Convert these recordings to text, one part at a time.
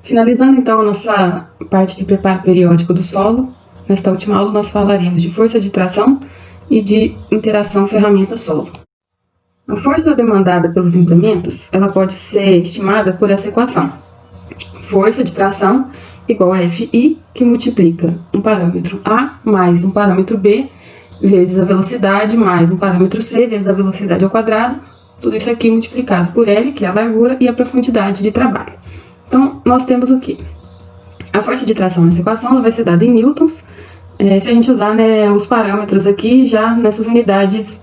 Finalizando então a nossa parte de preparo periódico do solo, nesta última aula nós falaremos de força de tração e de interação ferramenta-solo. A força demandada pelos implementos ela pode ser estimada por essa equação. Força de tração igual a Fi, que multiplica um parâmetro A mais um parâmetro B vezes a velocidade mais um parâmetro C vezes a velocidade ao quadrado, tudo isso aqui multiplicado por L, que é a largura, e a profundidade de trabalho. Então, nós temos o quê? A força de tração nessa equação ela vai ser dada em newtons, se a gente usar os parâmetros aqui já nessas unidades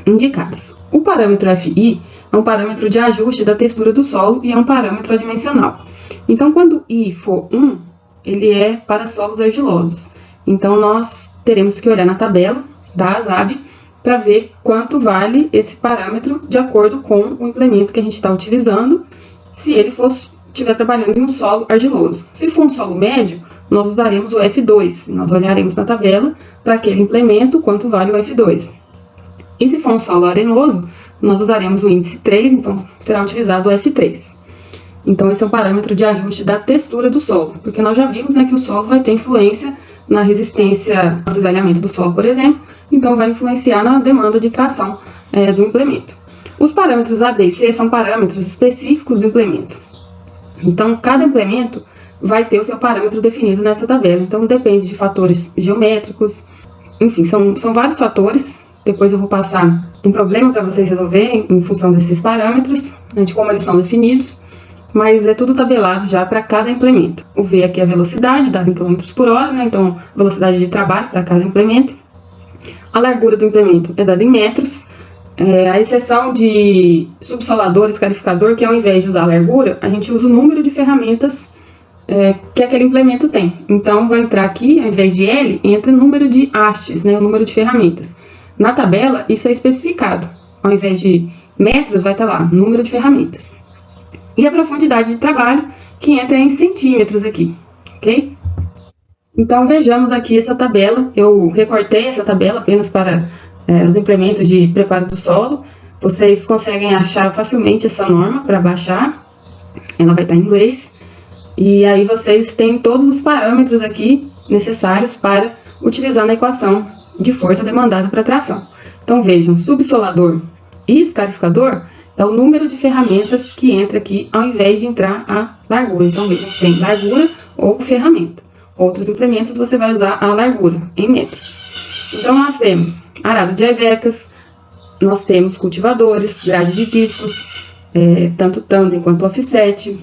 indicadas. O parâmetro Fi é um parâmetro de ajuste da textura do solo e é um parâmetro adimensional. Então, quando I for 1, ele é para solos argilosos. Então, nós teremos que olhar na tabela da ASAB para ver quanto vale esse parâmetro de acordo com o implemento que a gente está utilizando, se ele estiver trabalhando em um solo argiloso. Se for um solo médio, nós usaremos o F2. Nós olharemos na tabela para aquele implemento quanto vale o F2. E se for um solo arenoso, nós usaremos o índice 3, então será utilizado o F3. Então, esse é um parâmetro de ajuste da textura do solo, porque nós já vimos que o solo vai ter influência na resistência ao cisalhamento do solo, por exemplo, então vai influenciar na demanda de tração do implemento. Os parâmetros A, B e C são parâmetros específicos do implemento. Então, cada implemento vai ter o seu parâmetro definido nessa tabela. Então, depende de fatores geométricos, enfim, são vários fatores. Depois eu vou passar um problema para vocês resolverem em função desses parâmetros, de como eles são definidos, mas é tudo tabelado já para cada implemento. O V aqui é a velocidade, dada em km por hora, então velocidade de trabalho para cada implemento. A largura do implemento é dada em metros, a exceção de subsolador e escarificador, que ao invés de usar a largura, a gente usa o número de ferramentas que aquele implemento tem. Então, vai entrar aqui, ao invés de L, entra o número de hastes, o número de ferramentas. Na tabela, isso é especificado. Ao invés de metros, vai estar lá, número de ferramentas. E a profundidade de trabalho, que entra em centímetros aqui, ok? Então, vejamos aqui essa tabela. Eu recortei essa tabela apenas para os implementos de preparo do solo. Vocês conseguem achar facilmente essa norma para baixar. Ela vai estar em inglês. E aí vocês têm todos os parâmetros aqui necessários para utilizar na equação de força demandada para tração. Então, vejam, subsolador e escarificador é o número de ferramentas que entra aqui ao invés de entrar a largura. Então, vejam, tem largura ou ferramenta. Outros implementos você vai usar a largura em metros. Então, nós temos arado de aivecas, nós temos cultivadores, grade de discos, tanto tandem quanto offset.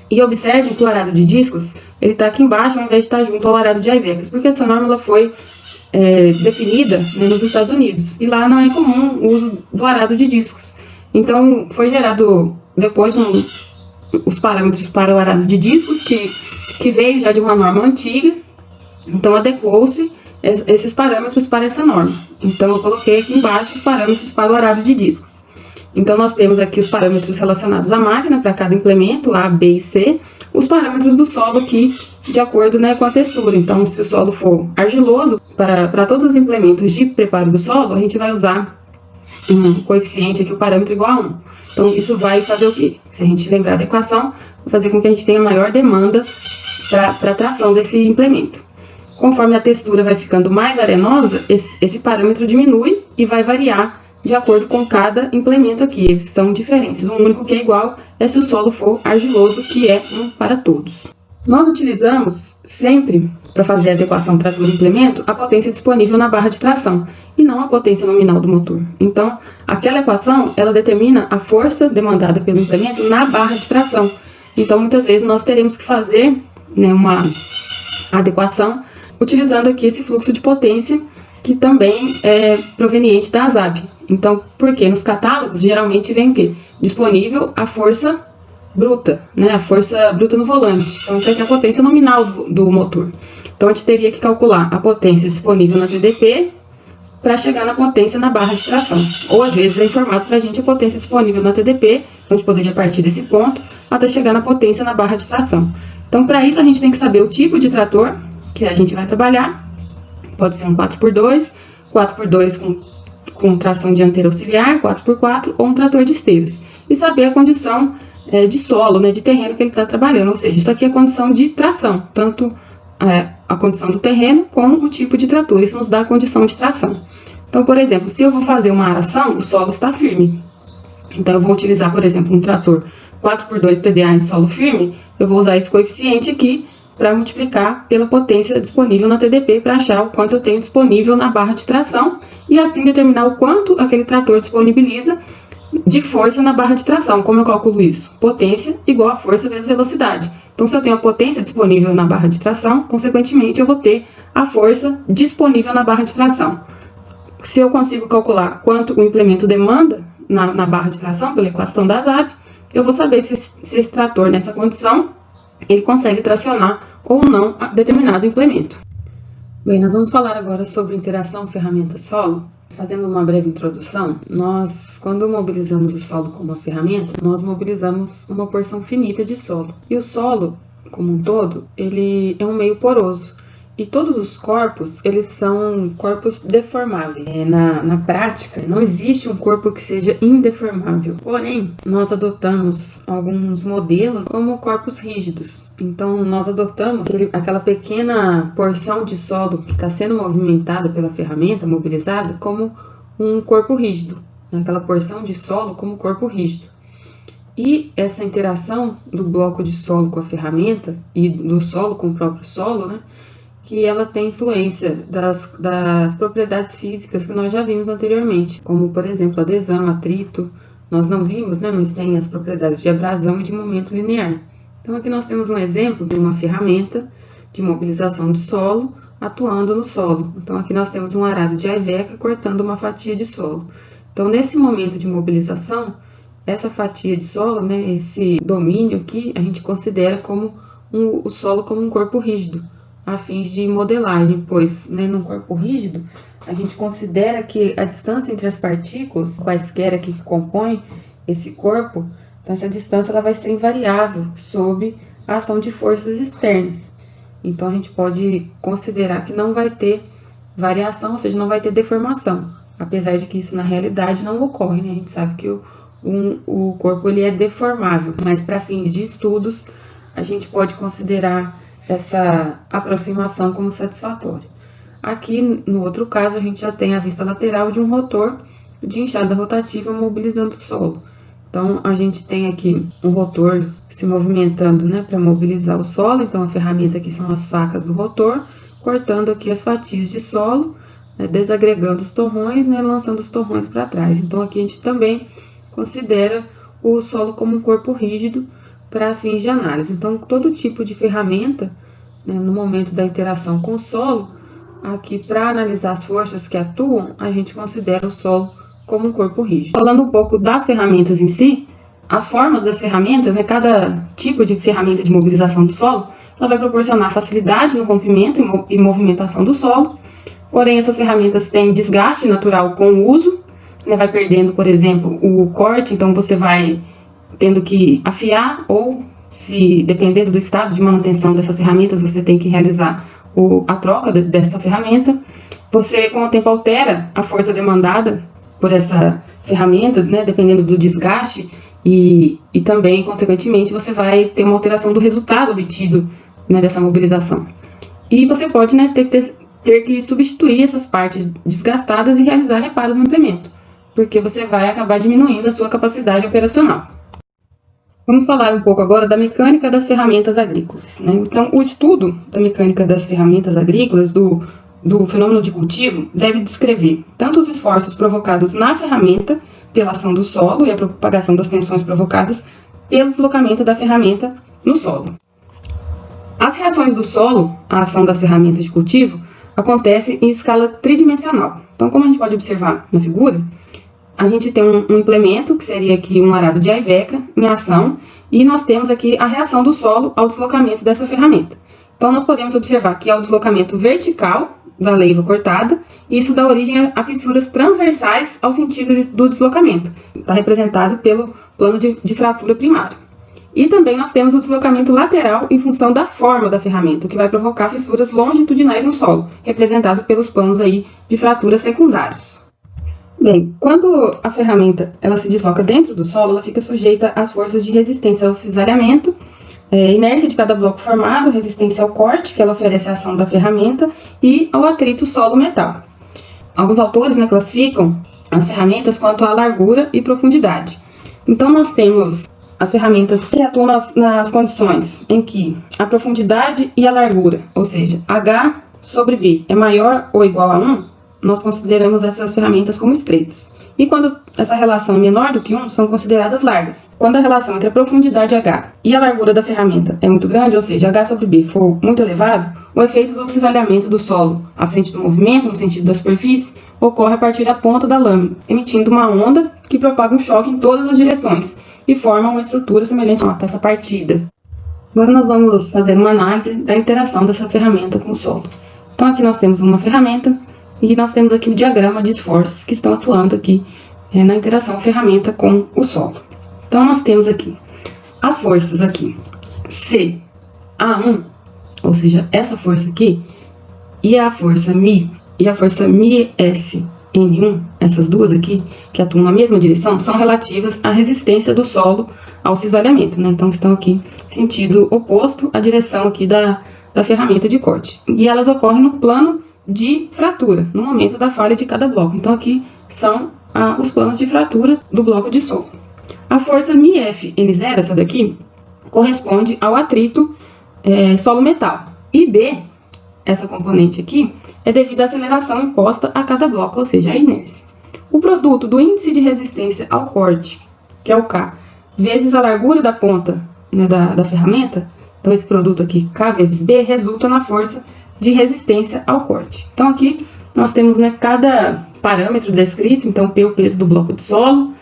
E observem que o arado de discos ele está aqui embaixo ao invés de estar junto ao arado de aivecas, porque essa norma ela foi definida nos Estados Unidos. E lá não é comum o uso do arado de discos. Então, foi gerado depois os parâmetros para o arado de discos, que veio já de uma norma antiga. Então, adequou-se esses parâmetros para essa norma. Então, eu coloquei aqui embaixo os parâmetros para o arado de discos. Então, nós temos aqui os parâmetros relacionados à máquina, para cada implemento, A, B e C. Os parâmetros do solo aqui, de acordo com a textura. Então, se o solo for argiloso, para todos os implementos de preparo do solo, a gente vai usar um coeficiente aqui, o parâmetro igual a 1. Então, isso vai fazer o quê? Se a gente lembrar da equação, vai fazer com que a gente tenha maior demanda para a tração desse implemento. Conforme a textura vai ficando mais arenosa, esse parâmetro diminui e vai variar de acordo com cada implemento aqui. Eles são diferentes. O único que é igual é se o solo for argiloso, que é um para todos. Nós utilizamos sempre, para fazer a adequação trator-implemento, a potência disponível na barra de tração, e não a potência nominal do motor. Então, aquela equação, ela determina a força demandada pelo implemento na barra de tração. Então, muitas vezes, nós teremos que fazer uma adequação utilizando aqui esse fluxo de potência, que também é proveniente da ASAB. Então, porque nos catálogos, geralmente, vem o quê? Disponível a força bruta, a força bruta no volante. Então, isso aqui é a potência nominal do motor. Então, a gente teria que calcular a potência disponível na TDP para chegar na potência na barra de tração. Ou, às vezes, é informado para a gente a potência disponível na TDP, então a gente poderia partir desse ponto até chegar na potência na barra de tração. Então, para isso, a gente tem que saber o tipo de trator que a gente vai trabalhar. Pode ser um 4x2, 4x2 com tração dianteira auxiliar, 4x4 ou um trator de esteiras. E saber a condição de solo, né, de terreno que ele está trabalhando. Ou seja, isso aqui é condição de tração, tanto a condição do terreno como o tipo de trator. Isso nos dá a condição de tração. Então, por exemplo, se eu vou fazer uma aração, o solo está firme. Então, eu vou utilizar, por exemplo, um trator 4x2 TDA em solo firme, eu vou usar esse coeficiente aqui para multiplicar pela potência disponível na TDP para achar o quanto eu tenho disponível na barra de tração e assim determinar o quanto aquele trator disponibiliza de força na barra de tração. Como eu calculo isso? Potência igual a força vezes velocidade. Então, se eu tenho a potência disponível na barra de tração, consequentemente, eu vou ter a força disponível na barra de tração. Se eu consigo calcular quanto o implemento demanda na barra de tração, pela equação da ZAB, eu vou saber se esse trator, nessa condição, ele consegue tracionar ou não determinado implemento. Bem, nós vamos falar agora sobre interação ferramenta-solo. Fazendo uma breve introdução, quando mobilizamos o solo com uma ferramenta, nós mobilizamos uma porção finita de solo. E o solo, como um todo, ele é um meio poroso. E todos os corpos, eles são corpos deformáveis. Na prática, não existe um corpo que seja indeformável. Porém, nós adotamos alguns modelos como corpos rígidos. Então, nós adotamos aquela pequena porção de solo que está sendo movimentada pela ferramenta, mobilizada, como um corpo rígido. Aquela porção de solo como corpo rígido. E essa interação do bloco de solo com a ferramenta e do solo com o próprio solo, né? Que ela tem influência das propriedades físicas que nós já vimos anteriormente, como, por exemplo, adesão, atrito. Nós não vimos, né, mas tem as propriedades de abrasão e de momento linear. Então, aqui nós temos um exemplo de uma ferramenta de mobilização de solo atuando no solo. Então, aqui nós temos um arado de Iveca cortando uma fatia de solo. Então, nesse momento de mobilização, essa fatia de solo, né, esse domínio aqui, a gente considera como o solo como um corpo rígido, a fins de modelagem, pois, né, num corpo rígido, a gente considera que a distância entre as partículas, quaisquer aqui que compõem esse corpo, então essa distância ela vai ser invariável sob a ação de forças externas. Então, a gente pode considerar que não vai ter variação, ou seja, não vai ter deformação, apesar de que isso na realidade não ocorre, né? A gente sabe que o corpo ele é deformável, mas para fins de estudos, a gente pode considerar essa aproximação como satisfatória. Aqui, no outro caso, a gente já tem a vista lateral de um rotor de enxada rotativa mobilizando o solo. Então, a gente tem aqui um rotor se movimentando, né, para mobilizar o solo. Então, a ferramenta aqui são as facas do rotor, cortando aqui as fatias de solo, né, desagregando os torrões, né, lançando os torrões para trás. Então, aqui a gente também considera o solo como um corpo rígido para fins de análise. Então, todo tipo de ferramenta, né, no momento da interação com o solo, aqui para analisar as forças que atuam, a gente considera o solo como um corpo rígido. Falando um pouco das ferramentas em si, as formas das ferramentas, né, cada tipo de ferramenta de mobilização do solo, ela vai proporcionar facilidade no rompimento e movimentação do solo, porém essas ferramentas têm desgaste natural com o uso, né, vai perdendo, por exemplo, o corte, então você vai tendo que afiar ou, se dependendo do estado de manutenção dessas ferramentas, você tem que realizar a troca dessa ferramenta. Você, com o tempo, altera a força demandada por essa ferramenta, né, dependendo do desgaste, e também, consequentemente, você vai ter uma alteração do resultado obtido, né, dessa mobilização. E você pode, né, ter que substituir essas partes desgastadas e realizar reparos no implemento, porque você vai acabar diminuindo a sua capacidade operacional. Vamos falar um pouco agora da mecânica das ferramentas agrícolas, né? Então, o estudo da mecânica das ferramentas agrícolas, do fenômeno de cultivo, deve descrever tanto os esforços provocados na ferramenta pela ação do solo e a propagação das tensões provocadas pelo deslocamento da ferramenta no solo. As reações do solo à ação das ferramentas de cultivo acontecem em escala tridimensional. Então, como a gente pode observar na figura, a gente tem um implemento, que seria aqui um arado de Iveca, em ação, e nós temos aqui a reação do solo ao deslocamento dessa ferramenta. Então, nós podemos observar que há o deslocamento vertical da leiva cortada, e isso dá origem a fissuras transversais ao sentido do deslocamento. Está representado pelo plano de fratura primário. E também nós temos o deslocamento lateral em função da forma da ferramenta, o que vai provocar fissuras longitudinais no solo, representado pelos planos aí de fraturas secundários. Bem, quando a ferramenta ela se desloca dentro do solo, ela fica sujeita às forças de resistência ao cisalhamento, inércia de cada bloco formado, resistência ao corte, que ela oferece a ação da ferramenta, e ao atrito solo-metal. Alguns autores classificam as ferramentas quanto à largura e profundidade. Então, nós temos as ferramentas que atuam nas condições em que a profundidade e a largura, ou seja, H sobre B, é maior ou igual a 1, nós consideramos essas ferramentas como estreitas. E quando essa relação é menor do que 1, são consideradas largas. Quando a relação entre a profundidade H e a largura da ferramenta é muito grande, ou seja, H sobre B for muito elevado, o efeito do cisalhamento do solo à frente do movimento, no sentido da superfície, ocorre a partir da ponta da lâmina, emitindo uma onda que propaga um choque em todas as direções e forma uma estrutura semelhante a uma peça partida. Agora nós vamos fazer uma análise da interação dessa ferramenta com o solo. Então aqui nós temos uma ferramenta e nós temos aqui o diagrama de esforços que estão atuando aqui na interação ferramenta com o solo. Então nós temos aqui as forças aqui, CA1, ou seja, essa força aqui, e a força Mi e a força MiSN1, essas duas aqui, que atuam na mesma direção, são relativas à resistência do solo ao cisalhamento, Então estão aqui sentido oposto à direção aqui da ferramenta de corte. E elas ocorrem no plano de fratura, no momento da falha de cada bloco. Então aqui são os planos de fratura do bloco de solo. A força MiFN0, essa daqui, corresponde ao atrito solo-metal. E B, essa componente aqui, é devido à aceleração imposta a cada bloco, ou seja, a inércia. O produto do índice de resistência ao corte, que é o K, vezes a largura da ponta da ferramenta, então esse produto aqui, K vezes B, resulta na força de resistência ao corte. Então aqui nós temos cada parâmetro descrito, então P é o peso do bloco de solo,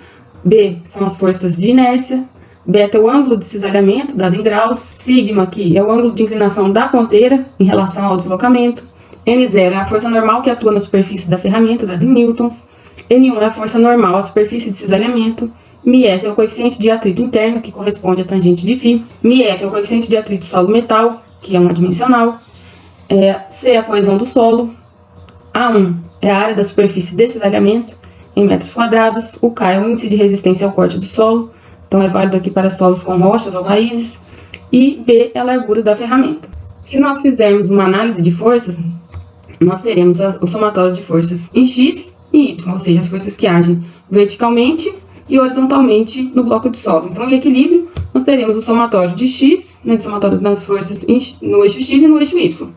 B são as forças de inércia, beta é o ângulo de cisalhamento, dado em graus, sigma aqui é o ângulo de inclinação da ponteira em relação ao deslocamento, N0 é a força normal que atua na superfície da ferramenta, dado em newtons, N1 é a força normal à superfície de cisalhamento, μs é o coeficiente de atrito interno, que corresponde à tangente de φ, μf é o coeficiente de atrito solo-metal, que é uma dimensional, C é a coesão do solo, A1 é a área da superfície de cisalhamento em metros quadrados, o K é o índice de resistência ao corte do solo, então é válido aqui para solos com rochas ou raízes, e B é a largura da ferramenta. Se nós fizermos uma análise de forças, nós teremos o somatório de forças em X e Y, ou seja, as forças que agem verticalmente e horizontalmente no bloco de solo. Então, em equilíbrio, nós teremos o somatório de X, o somatório das forças no eixo X e no eixo Y.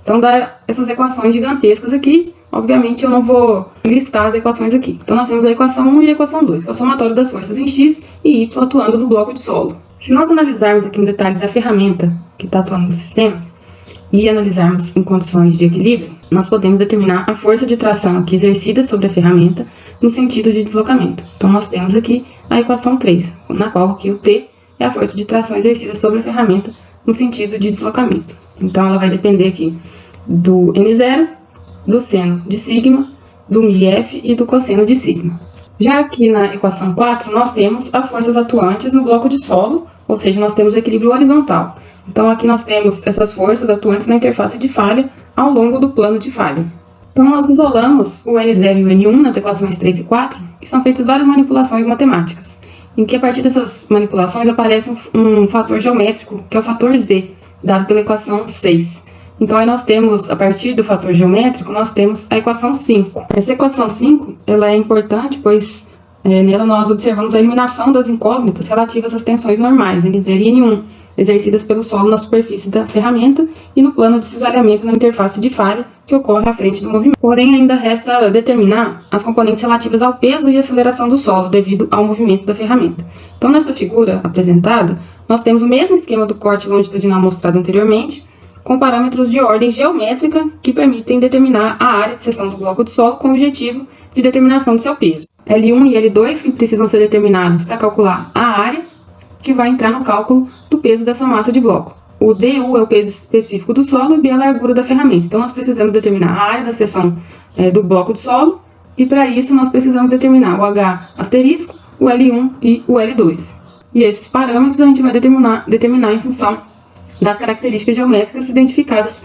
Então, dá essas equações gigantescas aqui. Obviamente, eu não vou listar as equações aqui. Então, nós temos a equação 1 e a equação 2, que é o somatório das forças em X e Y atuando no bloco de solo. Se nós analisarmos aqui um detalhe da ferramenta que está atuando no sistema e analisarmos em condições de equilíbrio, nós podemos determinar a força de tração aqui exercida sobre a ferramenta no sentido de deslocamento. Então, nós temos aqui a equação 3, na qual aqui o T é a força de tração exercida sobre a ferramenta no sentido de deslocamento. Então, ela vai depender aqui do N0, do seno de sigma, do μf e do cosseno de sigma. Já aqui na equação 4, nós temos as forças atuantes no bloco de solo, ou seja, nós temos o equilíbrio horizontal. Então, aqui nós temos essas forças atuantes na interface de falha ao longo do plano de falha. Então, nós isolamos o N0 e o N1 nas equações 3 e 4 e são feitas várias manipulações matemáticas, em que a partir dessas manipulações aparece um fator geométrico, que é o fator Z, dado pela equação 6. Então, aí nós temos, a partir do fator geométrico, nós temos a equação 5. Essa equação 5 ela é importante, pois nela nós observamos a eliminação das incógnitas relativas às tensões normais, N0 e N1, exercidas pelo solo na superfície da ferramenta e no plano de cisalhamento na interface de falha que ocorre à frente do movimento. Porém, ainda resta determinar as componentes relativas ao peso e aceleração do solo devido ao movimento da ferramenta. Então, nesta figura apresentada, nós temos o mesmo esquema do corte longitudinal mostrado anteriormente, com parâmetros de ordem geométrica que permitem determinar a área de seção do bloco de solo com o objetivo de determinação do seu peso. L1 e L2 que precisam ser determinados para calcular a área que vai entrar no cálculo do peso dessa massa de bloco. O DU é o peso específico do solo e B é a largura da ferramenta. Então, nós precisamos determinar a área da seção do bloco de solo e, para isso, nós precisamos determinar o H asterisco, o L1 e o L2. E esses parâmetros a gente vai determinar em função das características geométricas identificadas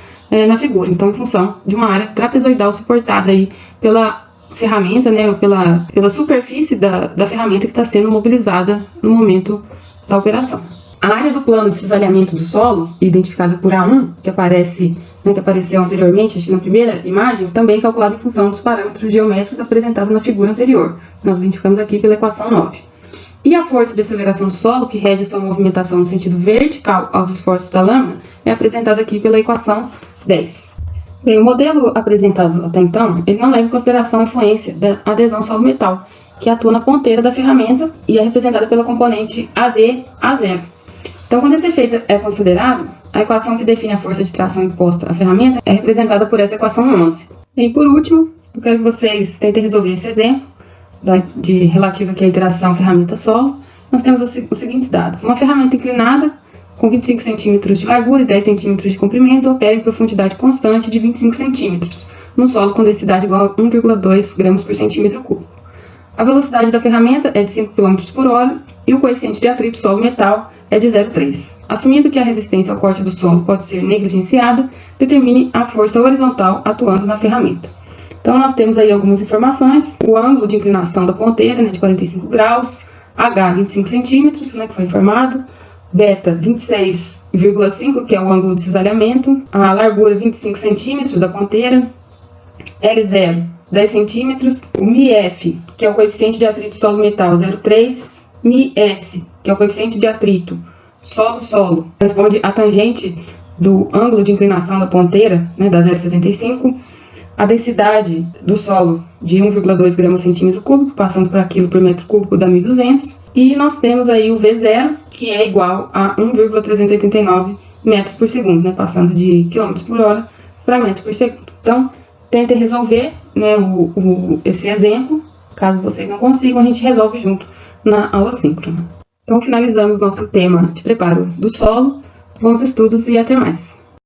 na figura. Então, em função de uma área trapezoidal suportada aí pela ferramenta, né, ou pela superfície da ferramenta que está sendo mobilizada no momento da operação. A área do plano de cisalhamento do solo, identificada por A1, que apareceu anteriormente, acho que na primeira imagem, também é calculada em função dos parâmetros geométricos apresentados na figura anterior. Nós identificamos aqui pela equação 9. E a força de aceleração do solo, que rege a sua movimentação no sentido vertical aos esforços da lâmina, é apresentada aqui pela equação 10. Bem, o modelo apresentado até então, ele não leva em consideração a influência da adesão solo-metal, que atua na ponteira da ferramenta e é representada pela componente AD-A0. Então, quando esse efeito é considerado, a equação que define a força de tração imposta à ferramenta é representada por essa equação 11. E por último, eu quero que vocês tentem resolver esse exemplo relativo aqui à interação ferramenta-solo. Nós temos os seguintes dados. Uma ferramenta inclinada com 25 cm de largura e 10 cm de comprimento opera em profundidade constante de 25 cm, no solo com densidade igual a 1,2 gramas por centímetro cúbico. A velocidade da ferramenta é de 5 km por hora e o coeficiente de atrito solo-metal é de 0,3. Assumindo que a resistência ao corte do solo pode ser negligenciada, determine a força horizontal atuando na ferramenta. Então, nós temos aí algumas informações. O ângulo de inclinação da ponteira, de 45 graus, H, 25 centímetros, que foi informado, beta, 26,5, que é o ângulo de cisalhamento, a largura, 25 centímetros da ponteira, L0, 10 centímetros, o μF, que é o coeficiente de atrito solo-metal, 0,3, μS, que é o coeficiente de atrito solo-solo, corresponde à tangente do ângulo de inclinação da ponteira, da 0,75, a densidade do solo de 1,2 gramas por centímetro cúbico, passando para quilo por metro cúbico dá 1.200, e nós temos aí o V0, que é igual a 1,389 metros por segundo, passando de quilômetros por hora para metros por segundo. Então, tentem resolver esse exemplo. Caso vocês não consigam, a gente resolve junto na aula síncrona. Então, finalizamos nosso tema de preparo do solo. Bons estudos e até mais!